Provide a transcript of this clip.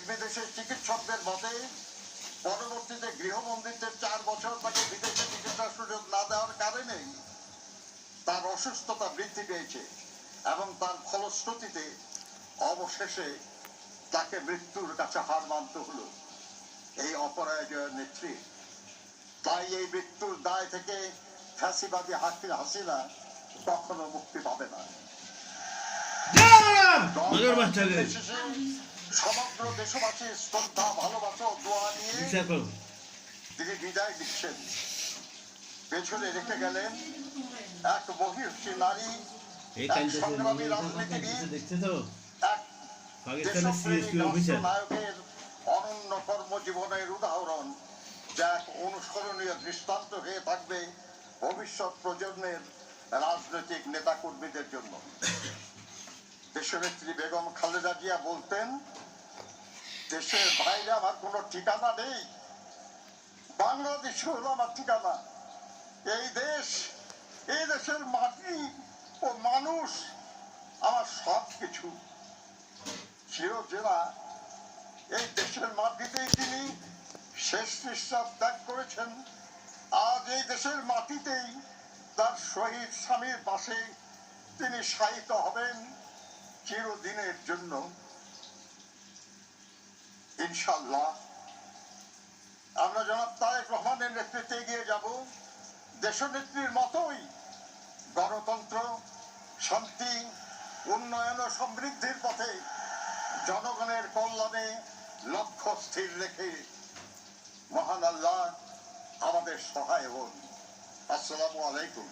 বিদেশি চিকিৎসকদের মতে পরবর্তীতে গৃহবন্দিত্বের 4 বছর তাকে বিদেশে চিকিৎসার সুযোগ না দেওয়ার কারণে তার অসুস্থতা বৃদ্ধি পেয়েছে এবং তার ফলশ্রুতিতে অবশেষে তাকে মৃত্যুর কাছে হার মানতে হলো এই অপরাজয় নেত্রী। তাই এই মৃত্যুর দায় থেকে ফ্যাসিবাদী হাসিনা কখনো মুক্তি পাবে না। সমগ্র দেশবাসীর শ্রদ্ধা, ভালোবাসা ও দোয়া নিয়ে তিনি বিদায় দিচ্ছেন। পেছনে রেখে গেলেন এক মহিষী নারী, এক সংগ্রামী রাজনীতিবিদ, এক নায়কের অনন্য কর্মজীবনের উদাহরণ, যা এক অনুসরণীয় দৃষ্টান্ত হয়ে থাকবে ভবিষ্যৎ প্রজন্মের রাজনৈতিক নেতাকর্মীদের জন্য। দেশনেত্রী বেগম খালেদা জিয়া বলতেন, দেশের বাইরে আমার কোনো ঠিকানা নেই, বাংলাদেশ হলো আমার ঠিকানা। এই দেশ, এই দেশের মাটি ও মানুষ আমার সব কিছু। চিরজেরা এই দেশের মাটিতেই তিনি শেষ নিঃশ্বাস ত্যাগ করেছেন। আজ এই দেশের মাটিতেই তার শহীদ স্বামীর পাশে তিনি শায়িত হবেন চিরদিনের জন্য, ইনশাআল্লাহ। আমরা জনাব তারেক রহমানের নেতৃত্বে এগিয়ে যাব দেশনেত্রীর মতোই গণতন্ত্র, শান্তি, উন্নয়ন ও সমৃদ্ধির পথে জনগণের কল্যাণে লক্ষ্য স্থির রেখে। মহান আল্লাহ আমাদের সহায় হন। আসসালামু আলাইকুম।